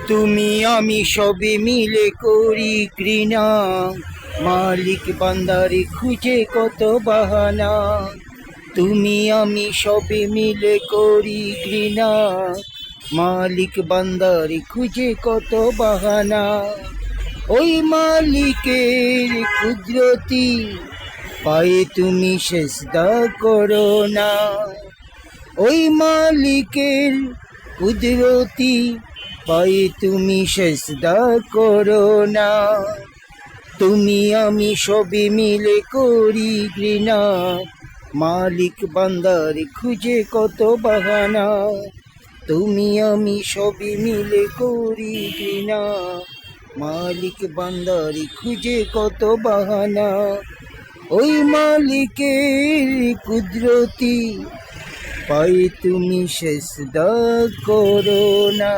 তুমি আমি সবে মিলে করি ঘৃণা, মালিক বান্দারে খুঁজে কত বাহানা। তুমি আমি সবে মিলে করি ঘৃণা, মালিক বান্দারে খুঁজে কত বাহানা। ওই মালিকের কুদরতি পায়ে তুমি সেজদা করো না। ওই মালিকের কুদরতি পায়ে তুমি সেজদা করো না। তুমি আমি সবে মিলে করি ঘৃণা, মালিক বান্দার খুঁজে কত বাহানা। তুমি আমি সবে মিলে করি ঘৃণা, মালিক বান্দার খুঁজে কত বাহানা। ওই মালিকের কুদরতি পায়ে তুমি সেজদা করো না।